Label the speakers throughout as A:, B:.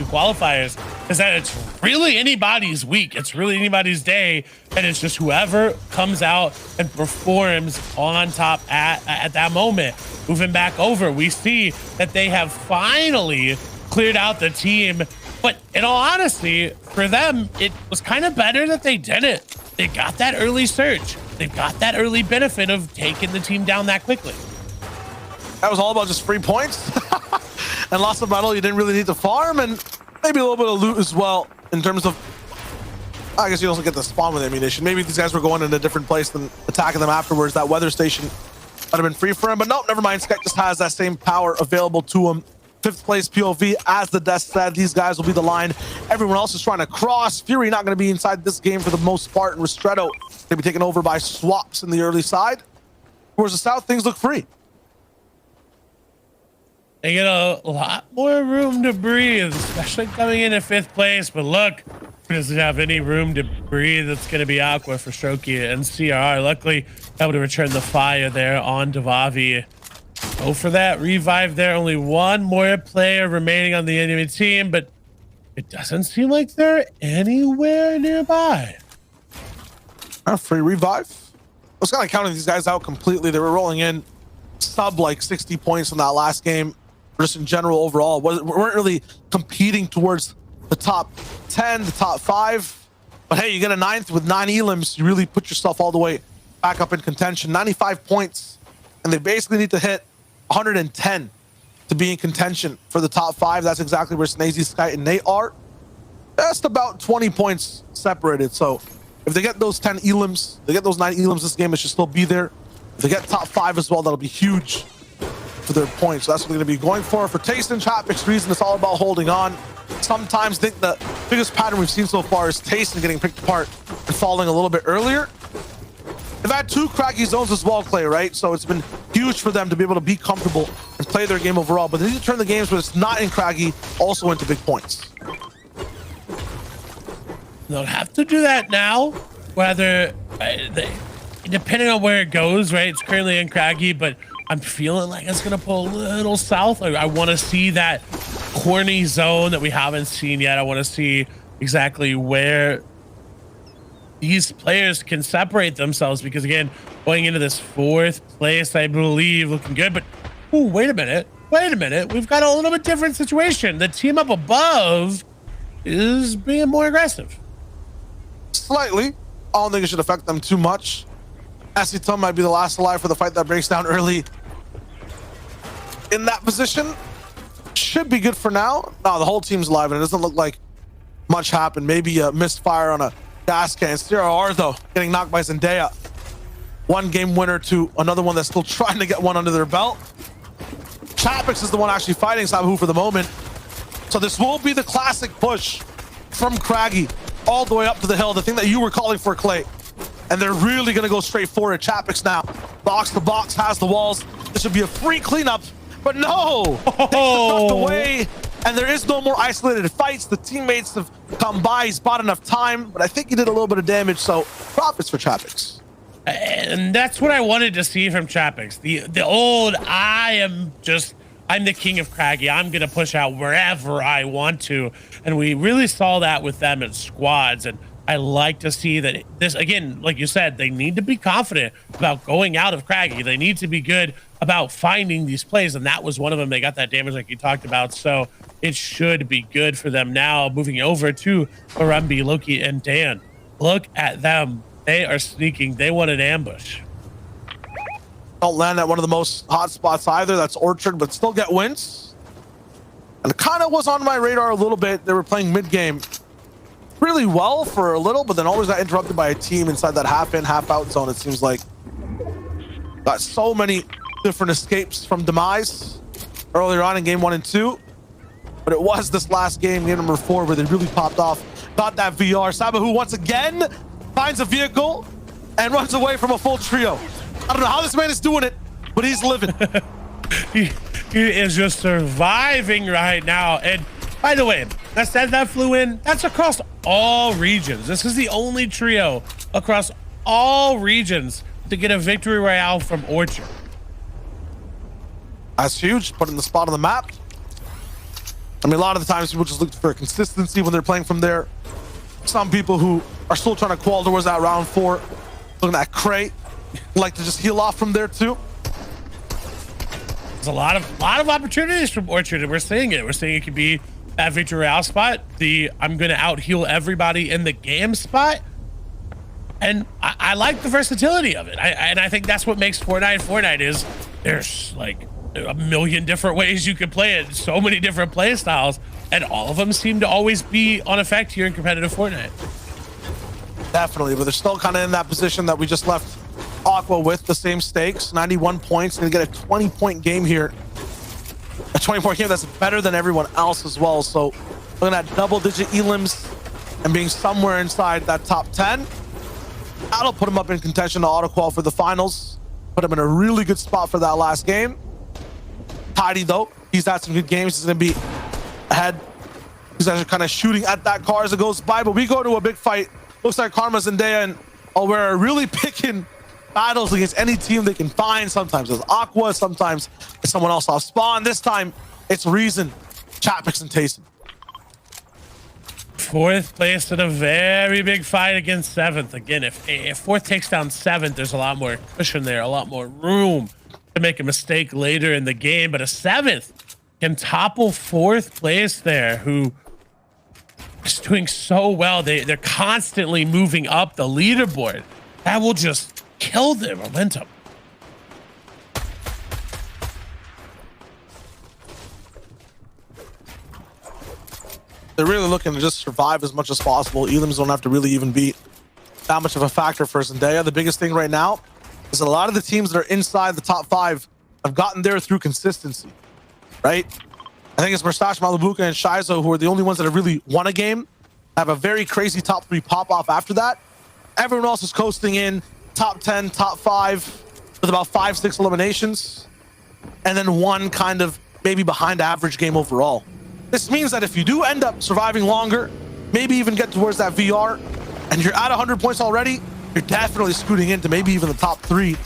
A: two qualifiers is that it's really anybody's week. It's really anybody's day. And it's just whoever comes out and performs on top at that moment. Moving back over, we see that they have finally cleared out the team. But in all honesty, for them, it was kind of better that they didn't. They got that early surge. They've got that early benefit of taking the team down that quickly.
B: That was all about just free points and lots of metal you didn't really need to farm, and maybe a little bit of loot as well in terms of, I guess you also get the spawn with ammunition. Maybe these guys were going in a different place than attacking them afterwards. That weather station might have been free for him, but no, never mind. Skek just has that same power available to him. 5th place POV, as the desk said, these guys will be the line everyone else is trying to cross. Fury not going to be inside this game for the most part, and Ristretto going to be taken over by swaps in the early side. Whereas the south, things look free.
A: They get a lot more room to breathe, especially coming in at 5th place. But look, he doesn't have any room to breathe. It's going to be Aqua for Strokey and CRR. Luckily, able to return the fire there on Devavi. Go for that revive there. Only one more player remaining on the enemy team, but it doesn't seem like they're anywhere nearby.
B: A free revive. I was kind of counting these guys out completely. They were rolling in sub like 60 points in that last game. Just in general overall, we weren't really competing towards the top 10, the top 5. But hey, you get a 9th with 9 elims. You really put yourself all the way back up in contention. 95 points, and they basically need to hit 110 to be in contention for the top 5. That's exactly where Snazy, Sky, and Nate are. Just about 20 points separated. So if they get those 10 elims, they get those 9 elims this game, it should still be there. If they get top 5 as well, that'll be huge for their points. So that's what they're going to be going for. For Taste and Chapik's reason, it's all about holding on. Sometimes I think the biggest pattern we've seen so far is Taste and getting picked apart and falling a little bit earlier. They've had 2 craggy zones as well, Clay, right? So it's been huge for them to be able to be comfortable and play their game overall. But they need to turn the games where it's not in craggy also into big points.
A: They'll have to do that now, whether depending on where it goes, right? It's currently in craggy, but I'm feeling like it's gonna pull a little south. I want to see that corny zone that we haven't seen yet. I want to see exactly where these players can separate themselves, because again, going into this 4th place, I believe, looking good. But ooh, wait a minute, we've got a little bit different situation. The team up above is being more aggressive.
B: Slightly. I don't think it should affect them too much. Asitum might be the last alive for the fight that breaks down early in that position. Should be good for now. No, the whole team's alive, and it doesn't look like much happened. Maybe a missed fire on a gas can. CRR, though, getting knocked by Zendaya. 1 game winner to another one that's still trying to get one under their belt. Chapix is the one actually fighting Sabu for the moment. So this will be the classic push from Craggy all the way up to the hill, the thing that you were calling for, Clay. And they're really going to go straight for it. Chapix now, box to box, has the walls. This should be a free cleanup, but no! They tucked away, and there is no more isolated fights. The teammates have come by. He's bought enough time, but I think he did a little bit of damage, so profits for Chapix.
A: And that's what I wanted to see from Chapix. The old, I'm the king of Craggy. I'm going to push out wherever I want to. And we really saw that with them in squads. And I like to see that this, again, like you said, they need to be confident about going out of Craggy. They need to be good about finding these plays. And that was one of them. They got that damage like you talked about. So it should be good for them now. Moving over to Arumbi, Loki, and Dan. Look at them. They are sneaking. They want an ambush.
B: Don't land at one of the most hot spots either. That's Orchard, but still get wins. And it kind of was on my radar a little bit. They were playing mid-game really well for a little, but then always got interrupted by a team inside that half-in, half-out zone, it seems like. Got so many different escapes from Demise earlier on in game 1 and 2. But it was this last game, game number 4, where they really popped off. Got that VR. Sabahu once again finds a vehicle and runs away from a full trio. I don't know how this man is doing it, but he's living.
A: he is just surviving right now. And by the way, that flew in, that's across all regions. This is the only trio across all regions to get a victory royale from Orchard.
B: That's huge. Putting the spot on the map. I mean, a lot of the times people just look for consistency when they're playing from there. Some people who are still trying to crawl towards that round 4, looking at crate, like to just heal off from there too.
A: There's a lot of opportunities from Orchard, and we're seeing it. We're seeing it could be that victory royale spot, the I'm gonna out heal everybody in the game spot, and I like the versatility of it. And I think that's what makes Fortnite is there's like a million different ways you can play it, so many different play styles, and all of them seem to always be on effect here in competitive Fortnite.
B: Definitely, but they're still kind of in that position that we just left Aqua with, the same stakes, 91 points, and get a 20-point game here. A 20-point game that's better than everyone else as well. So looking at double-digit elims and being somewhere inside that top 10, that'll put him up in contention to auto-qual for the finals. Put him in a really good spot for that last game. Tidy though, he's had some good games. He's gonna be ahead. He's actually kind of shooting at that car as it goes by, but we go to a big fight. Looks like Karma, Zendaya, and Alwera are really picking battles against any team they can find. Sometimes it's Aqua, sometimes it's someone else off spawn. This time it's Reason, Chapix, and Tayson.
A: 4th place in a very big fight against 7th. Again, if 4th takes down 7th, there's a lot more cushion there, a lot more room to make a mistake later in the game. But a 7th can topple 4th place there, who is doing so well. They're constantly moving up the leaderboard. That will just kill their momentum.
B: They're really looking to just survive as much as possible. Elims don't have to really even be that much of a factor for Zendaya. The biggest thing right now is that a lot of the teams that are inside the top 5 have gotten there through consistency, right? I think it's Mustache, Malabuka, and Shizo who are the only ones that have really won a game, have a very crazy top 3 pop-off after that. Everyone else is coasting in top 10, top 5 with about 5-6 eliminations, and then one kind of maybe behind average game overall. This means that if you do end up surviving longer, maybe even get towards that VR, and you're at 100 points already, you're definitely scooting into maybe even the top 3.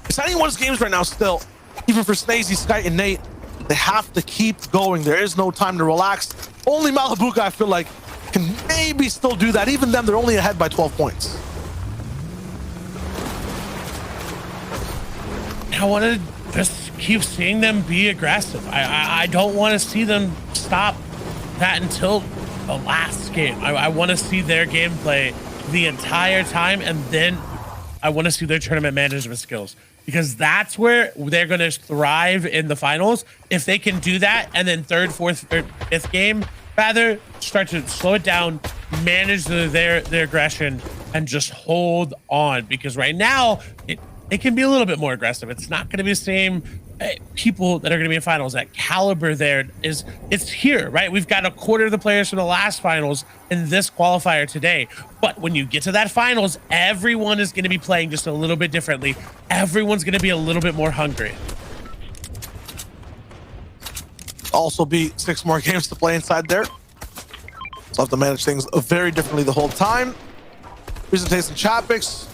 B: It's anyone's games right now still, even for Snazy, Sky, and Nate. They have to keep going. There is no time to relax. Only Malabuka, I feel like, can maybe still do that. Even them, they're only ahead by 12 points.
A: I want to just keep seeing them be aggressive. I don't want to see them stop that until the last game. I want to see their gameplay the entire time, and then I want to see their tournament management skills, because that's where they're going to thrive in the finals. If they can do that, and then 3rd, 4th, 5th game, rather start to slow it down, manage their aggression, and just hold on. Because right now, it can be a little bit more aggressive. It's not going to be the same people that are going to be in finals. That caliber there it's here, right? We've got a quarter of the players from the last finals in this qualifier today. But when you get to that finals, everyone is going to be playing just a little bit differently. Everyone's going to be a little bit more hungry.
B: Also be 6 more games to play inside there. So have to manage things very differently the whole time. Presentation Chapix,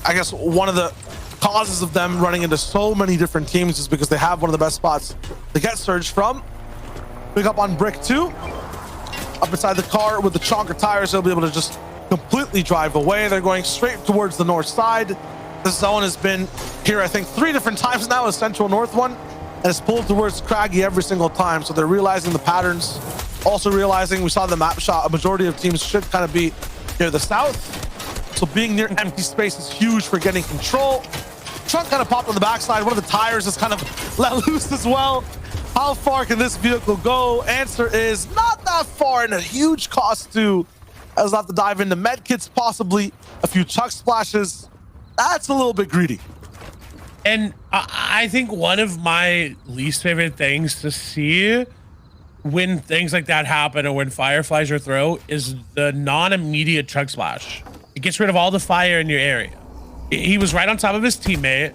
B: I guess one of the causes of them running into so many different teams is because they have one of the best spots to get surged from. Pick up on Brick 2. Up inside the car with the chonker tires, they'll be able to just completely drive away. They're going straight towards the north side. The zone has been here, I think, 3 different times now, a central north one, and it's pulled towards Craggy every single time. So they're realizing the patterns. Also realizing, we saw the map shot, a majority of teams should kind of be near the south. So being near empty space is huge for getting control. Trunk kind of popped on the backside. One of the tires is kind of let loose as well. How far can this vehicle go? Answer is not that far, and a huge cost too. As I'll have to dive into med kits, possibly a few chuck splashes. That's a little bit greedy.
A: And I think one of my least favorite things to see when things like that happen, or when fireflies are thrown, is the non-immediate chug splash. It gets rid of all the fire in your area. He was right on top of his teammate.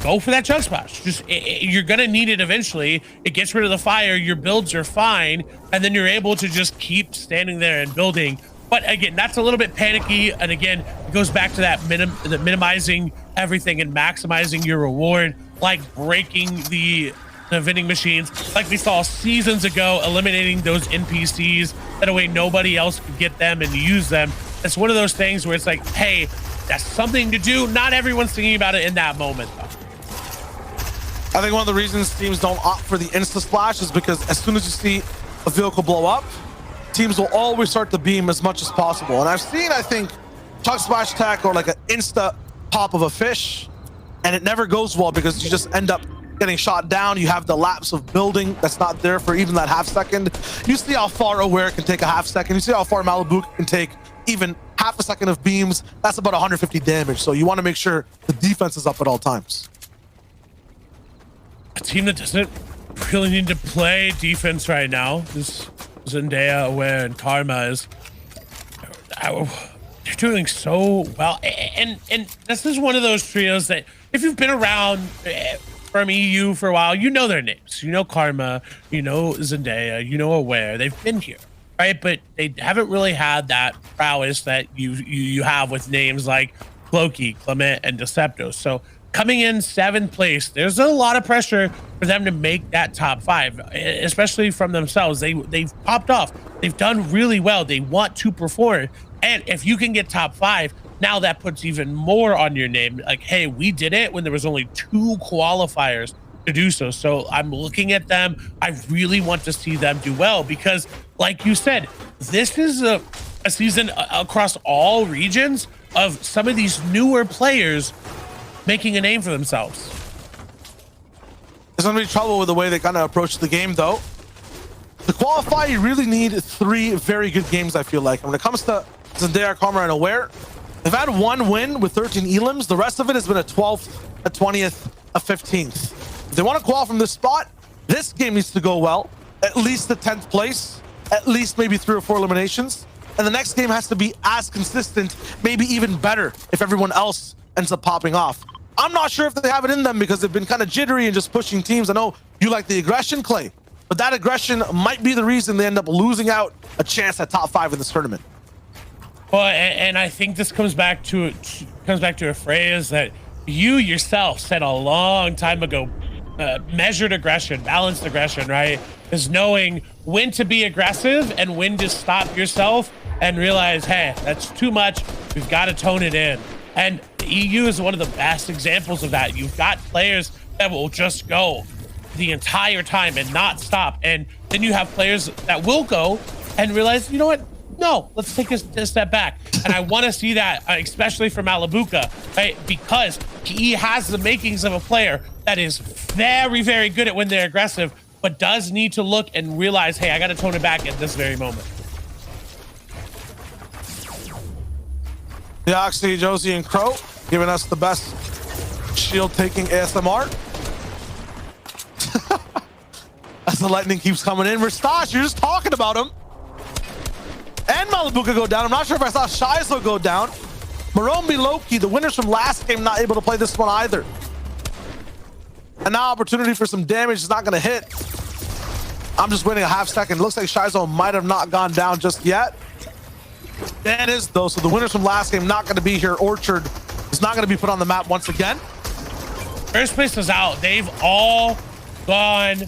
A: Go for that chug splash. You're gonna need it eventually. It gets rid of the fire. Your builds are fine, and then you're able to just keep standing there and building. But again, that's a little bit panicky. And again, it goes back to that minimizing everything and maximizing your reward, like breaking the the vending machines, like we saw seasons ago, eliminating those NPCs. That way nobody else could get them and use them. It's one of those things where it's like, hey, that's something to do. Not everyone's thinking about it in that moment, though.
B: I think one of the reasons teams don't opt for the insta splash is because as soon as you see a vehicle blow up, teams will always start to beam as much as possible. And I've seen, I think, Chuck Splash Tech or like an insta pop of a fish, and it never goes well because you just end up getting shot down. You have the lapse of building that's not there for even that half second. You see how far Aware can take a half second. You see how far Malibu can take even half a second of beams. That's about 150 damage. So you want to make sure the defense is up at all times.
A: A team that doesn't really need to play defense right now is Zendaya, Aware, and Karma. They're doing so well. And this is one of those trios that if you've been around from EU for a while, you know their names. You know Karma, you know Zendaya, you know Aware. They've been here, right? But they haven't really had that prowess that you have with names like Floki, Clement, and Deceptos. So coming in 7th place, there's a lot of pressure for them to make that top 5, especially from themselves. They've popped off. They've done really well. They want to perform. And if you can get top 5, now that puts even more on your name. Like, hey, we did it when there was only 2 qualifiers to do so. So I'm looking at them. I really want to see them do well because, like you said, this is a season across all regions of some of these newer players making a name for themselves.
B: There's going to be trouble with the way they kind of approach the game, though. To qualify, you really need 3 very good games, I feel like. And when it comes to Zendaya, Karma, and Aware, they've had 1 win with 13 elims. The rest of it has been a 12th, a 20th, a 15th. If they want to qualify from this spot, this game needs to go well. At least the 10th place, at least maybe 3 or 4 eliminations. And the next game has to be as consistent, maybe even better if everyone else ends up popping off. I'm not sure if they have it in them because they've been kind of jittery and just pushing teams. I know you like the aggression, Clay, but that aggression might be the reason they end up losing out a chance at top 5 in this tournament.
A: Well, and I think this comes back to a phrase that you yourself said a long time ago: measured aggression, balanced aggression, right? Is knowing when to be aggressive and when to stop yourself and realize, hey, that's too much. We've got to tone it in. And the EU is one of the best examples of that. You've got players that will just go the entire time and not stop. And then you have players that will go and realize, you know what? No, let's take a step back. And I want to see that, especially from Malabuka, right? Because he has the makings of a player that is very, very good at when they're aggressive, but does need to look and realize, hey, I got to tone it back at this very moment.
B: Deoxy, Josie, and Crow giving us the best shield-taking ASMR. As the lightning keeps coming in. Ristache, you're just talking about him. And Malabuka go down. I'm not sure if I saw Shizo go down. Marombi, Loki, the winners from last game, not able to play this one either. And now opportunity for some damage is not going to hit. I'm just waiting a half second. Looks like Shizo might have not gone down just yet. That is, though, so the winners from last game not going to be here. Orchard is not going to be put on the map once again.
A: First place is out. They've all gone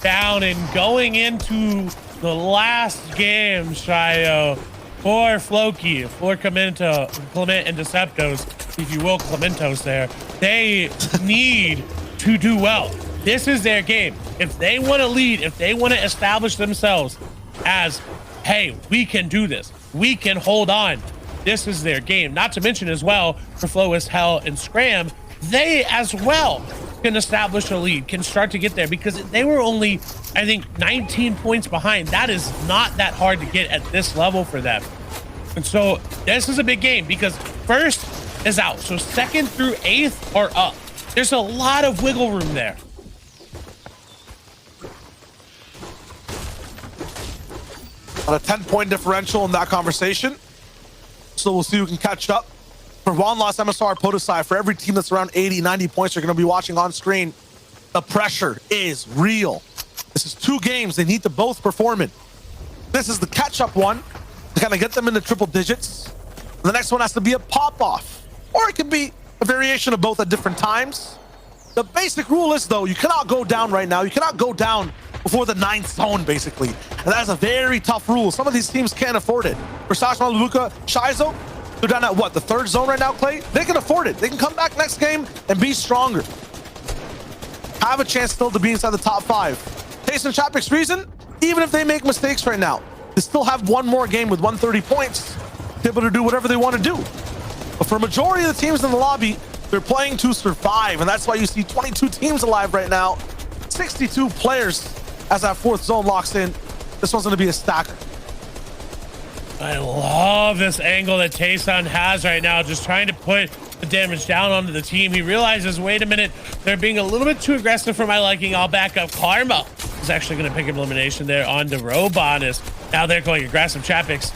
A: down, and going into the last game, Shio, for Floki, for Clement and Deceptos, if you will, Clementos there, they need to do well. This is their game. If they want to lead, if they want to establish themselves as, hey, we can do this, we can hold on, this is their game. Not to mention as well, for Flowis, Hell, and Scram, they as well can establish a lead, can start to get there, because they were only, I think, 19 points behind. That is not that hard to get at this level for them. And so this is a big game because first is out. So 2nd through 8th are up. There's a lot of wiggle room there.
B: On a 10-point differential in that conversation. So we'll see who can catch up. For One Lost, MSR, Podosai, for every team that's around 80, 90 points you're going to be watching on screen, the pressure is real. This is 2 games they need to both perform in. This is the catch-up one to kind of get them into triple digits. The next one has to be a pop-off. Or it could be a variation of both at different times. The basic rule is, though, you cannot go down right now. You cannot go down before the 9th zone, basically. And that's a very tough rule. Some of these teams can't afford it. Versace, Malabuka, Shizo, they're down at what, the 3rd zone right now, Clay? They can afford it. They can come back next game and be stronger. Have a chance still to be inside the top 5. Taste and Chapik's reason, even if they make mistakes right now, they still have one more game with 130 points to be able to do whatever they want to do. But for a majority of the teams in the lobby, they're playing to survive, and that's why you see 22 teams alive right now, 62 players as that 4th zone locks in. This one's going to be a stacker.
A: I love this angle that Tayson has right now, just trying to put the damage down onto the team. He realizes, wait a minute, they're being a little bit too aggressive for my liking. I'll back up. Karma is actually going to pick up elimination there onto Robonis. Now they're going aggressive. Chapix,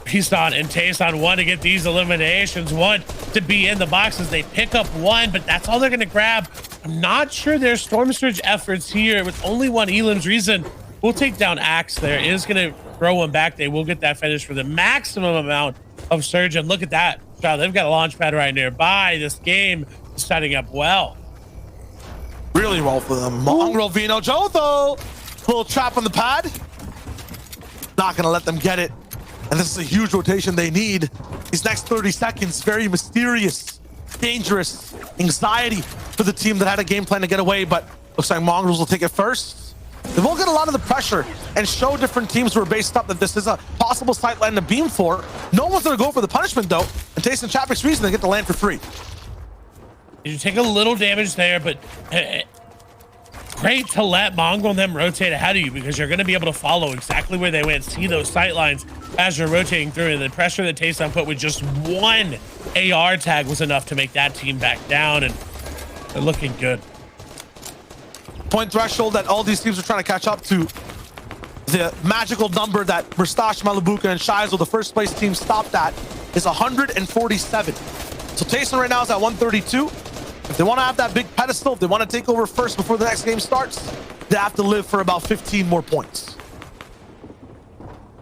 A: Piston, and Tayson want to get these eliminations, want to be in the boxes. They pick up one, but that's all they're going to grab. I'm not sure their Storm Surge efforts here with only one Elam's reason. We'll take down Axe there. It is going to throw one back. They will get that finish for the maximum amount of Surge. And look at that. Wow, they've got a launch pad right nearby. This game is setting up well.
B: Really well for them. Mongrel Vino Joe, though. Little trap on the pad. Not going to let them get it. And this is a huge rotation they need. These next 30 seconds, very mysterious, dangerous, anxiety for the team that had a game plan to get away, but looks like Mongrels will take it first. They will get a lot of the pressure and show different teams who are based up that this is a possible sight line to beam for. No one's going to go for the punishment, though. And Tayson Chapik's reason, they get the land for free.
A: You take a little damage there, but great to let Mongrel and them rotate ahead of you, because you're going to be able to follow exactly where they went, see those sight lines as you're rotating through. And the pressure that Tayson put with just one AR tag was enough to make that team back down, and they're looking good.
B: Point threshold that all these teams are trying to catch up to. The magical number that Verstash, Malabuka, and Shizo, the first place team, stopped at is 147. So Tayson right now is at 132. If they want to have that big pedestal, if they want to take over first before the next game starts, they have to live for about 15 more points.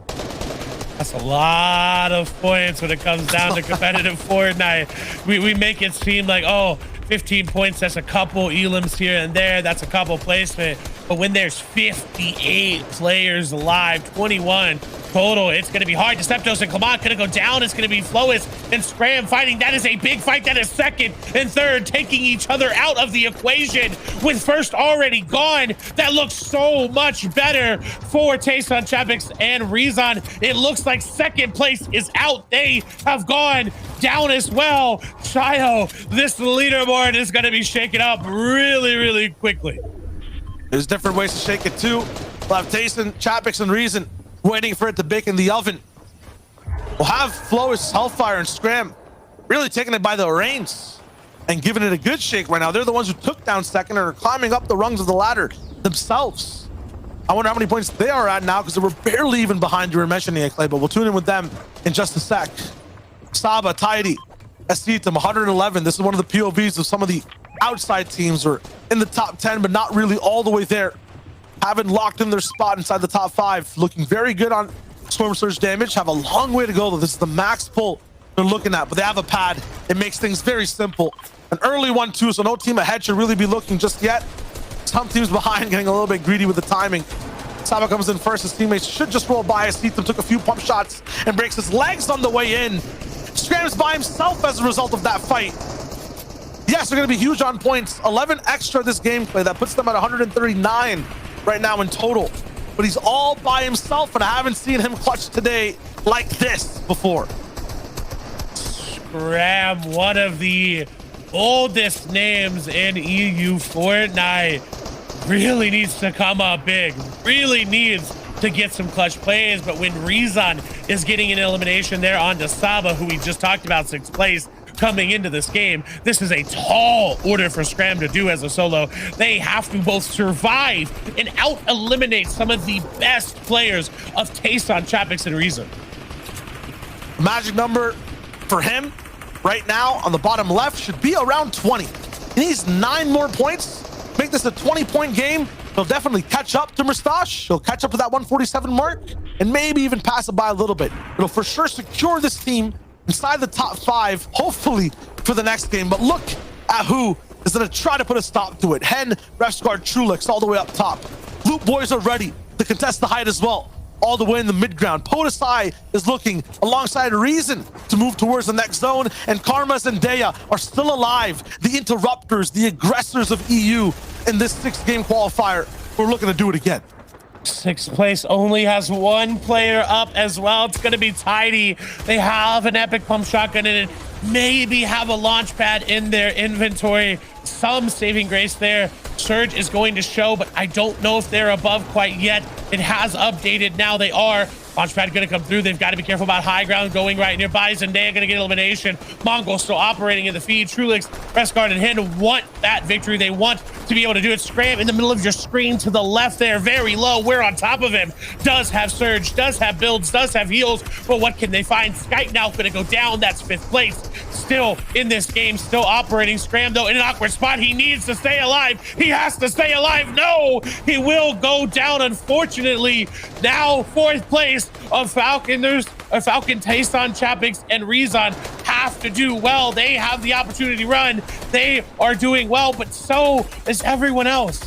A: That's a lot of points when it comes down to competitive Fortnite. We make it seem like, oh, 15 points, that's a couple Elams here and there, that's a couple placement. But when there's 58 players alive, 21 total, it's going to be hard. Deceptos and Clement going to go down. It's going to be Flois and Scram fighting. That is a big fight. That is 2nd and 3rd, taking each other out of the equation with 1st already gone. That looks so much better for Tayson, Chapix, and Rezon. It looks like 2nd place is out. They have gone down as well. Shio, this leaderboard is going to be shaken up really, really quickly.
B: There's different ways to shake it too. We'll have Tayson, Chapix, and Reason waiting for it to bake in the oven. We'll have Flois, Hellfire, and Scram really taking it by the reins and giving it a good shake right now. They're the ones who took down 2nd and are climbing up the rungs of the ladder themselves. I wonder how many points they are at now, because they were barely even behind. You were mentioning it, Clay, but we'll tune in with them in just a sec. Saba, Tidy, Estitum, 111. This is one of the POVs of some of the outside teams, are in the top 10, but not really all the way there. Haven't locked in their spot inside the top 5. Looking very good on Storm Surge damage. Have a long way to go, though. This is the max pull they're looking at, but they have a pad. It makes things very simple. An early one, too, so no team ahead should really be looking just yet. Some teams behind getting a little bit greedy with the timing. Saba comes in first. His teammates should just roll by. Estitum took a few pump shots and breaks his legs on the way in. Scrams by himself as a result of that fight. Yes, they're going to be huge on points. 11 extra this gameplay. That puts them at 139 right now in total. But he's all by himself, and I haven't seen him clutch today like this before.
A: Scram, one of the oldest names in EU Fortnite, really needs to come up big. Really needs to get some clutch plays. But when Rezon is getting an elimination there onto Saba, who we just talked about, 6th place, coming into this game, this is a tall order for Scram to do as a solo. They have to both survive and out-eliminate some of the best players of Tayson, Chapix, and Rezon.
B: Magic number for him right now on the bottom left should be around 20. He needs 9 more points. Make this a 20-point game. He'll definitely catch up to Mustache. He'll catch up to that 147 mark and maybe even pass it by a little bit. It'll for sure secure this team inside the top 5, hopefully for the next game. But look at who is going to try to put a stop to it. Hen, Refsguard, Trulix all the way up top. Loot boys are ready to contest the height as well, all the way in the mid ground. POTUSI is looking alongside Reason to move towards the next zone, and Karmas and Daya are still alive. The interrupters, the aggressors of EU in this 6-game qualifier. We're looking to do it again.
A: Sixth place only has one player up as well. It's going to be Tidy. They have an epic pump shotgun in it, maybe have a launch pad in their inventory. Some saving grace there. Surge is going to show, but I don't know if they're above quite yet. It has updated. Now they are. Launchpad going to come through. They've got to be careful about high ground going right nearby. Zendaya going to get elimination. Mongol still operating in the feed. Trulix, Resguard, and Hen want that victory. They want to be able to do it. Scram in the middle of your screen to the left there. Very low. We're on top of him. Does have Surge, does have builds, does have heals. But what can they find? Skype now going to go down. That's 5th place. Still in this game, still operating. Scram, though, in an awkward spot. He needs to stay alive. He has to stay alive. No, he will go down, unfortunately. Now, 4th place of Falconers, Falcon, Tayson, Chapix, and Rezon have to do well. They have the opportunity to run. They are doing well, but so is everyone else.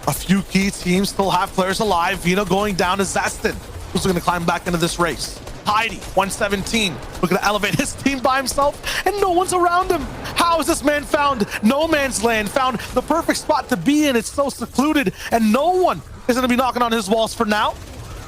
B: A few key teams still have players alive. Vino going down to Zestin, who's going to climb back into this race. Heidi, 117, looking to elevate his team by himself, and no one's around him. How has this man found no man's land, found the perfect spot to be in? It's so secluded, and no one is going to be knocking on his walls for now.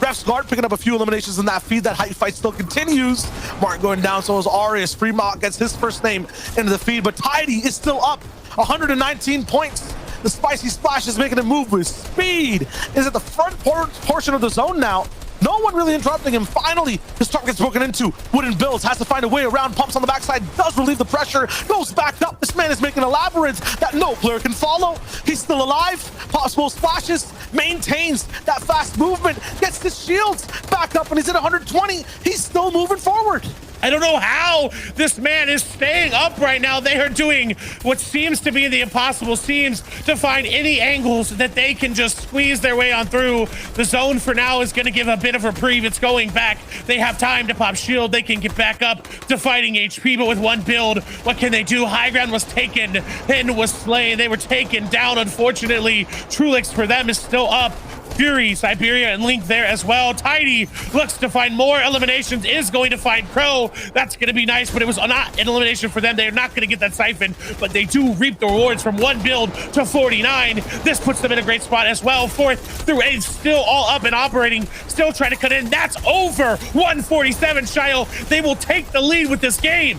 B: Refsguard picking up a few eliminations in that feed. That height fight still continues. Martin going down, so is Arius. Fremont gets his first name into the feed, but Tidy is still up. 119 points. The Spicy Splash is making a move with speed. Is at the front portion of the zone now. No one really interrupting him. Finally, his target gets broken into. Wooden builds, has to find a way around. Pumps on the backside, does relieve the pressure. Goes back up. This man is making a labyrinth that no player can follow. He's still alive. Possible splashes. Maintains that fast movement. Gets the shields back up, and he's at 120. He's still moving forward.
A: I don't know how this man is staying up right now. They are doing what seems to be the impossible, seems to find any angles that they can just squeeze their way on through. The zone for now is going to give a bit of reprieve. It's going back. They have time to pop shield. They can get back up to fighting HP, but with one build, what can they do? High ground was taken and was slain. They were taken down, unfortunately. Trulix for them is still up. Fury, Siberia, and Link there as well. Tidy looks to find more eliminations, is going to find Crow. That's going to be nice, but it was not an elimination for them. They're not going to get that siphon, but they do reap the rewards from 1 build to 49. This puts them in a great spot as well. 4th through 8th, still all up and operating, still trying to cut in. That's over 147, Shio. They will take the lead with this game.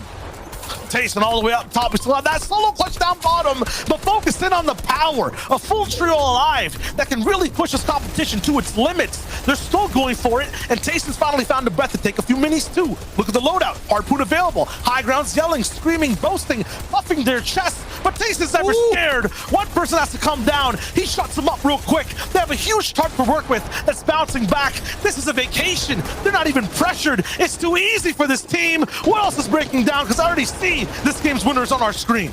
B: Tayson all the way up top. We still have that solo clutch down bottom, but focused in on the power. A full trio alive that can really push this competition to its limits. They're still going for it, and Tayson's finally found a breath to take a few minis too. Look at the loadout. Harpoon available. High ground's yelling, screaming, boasting, puffing their chests, but Tayson's never scared. One person has to come down. He shuts them up real quick. They have a huge target to work with that's bouncing back. This is a vacation. They're not even pressured. It's too easy for this team. What else is breaking down? Because I already see this game's winners on our screen.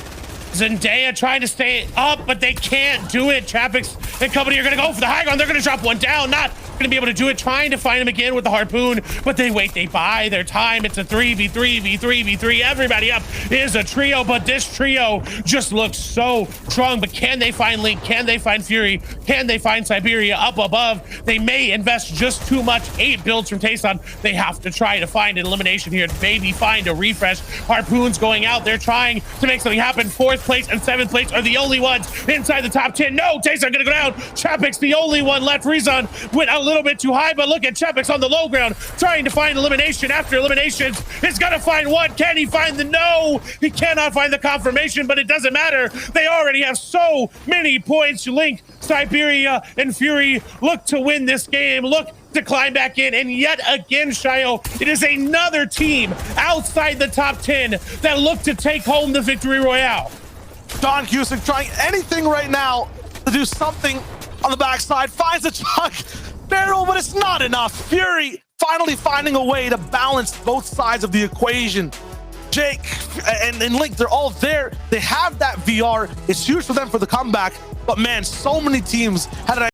A: Zendaya trying to stay up, but they can't do it. Chapix and company are going to go for the high ground. They're going to drop one down. Not going to be able to do it. Trying to find him again with the harpoon, but they wait. They buy their time. It's a 3v3, v3, v3. Everybody up is a trio, but this trio just looks so strong. But can they find Link? Can they find Fury? Can they find Siberia up above? They may invest just too much. 8 builds from Tayson. They have to try to find an elimination here. Maybe find a refresh. Harpoon's going out. They're trying to make something happen. 4th place and 7th place are the only ones inside the top 10. No, Tayson gonna go down. Chapix the only one left. Rezon went a little bit too high, but look at Chapix on the low ground trying to find elimination after eliminations. He's gonna find one. Can he find the no? He cannot find the confirmation, but it doesn't matter. They already have so many points. Link, Siberia, and Fury look to win this game. Look to climb back in, and yet again, Shio, it is another team outside the top 10 that look to take home the victory royale.
B: Don Cusick trying anything right now to do something on the backside. Finds a chuck barrel, but it's not enough. Fury finally finding a way to balance both sides of the equation. Jake and Link, they're all there. They have that VR. It's huge for them for the comeback. But man, so many teams had an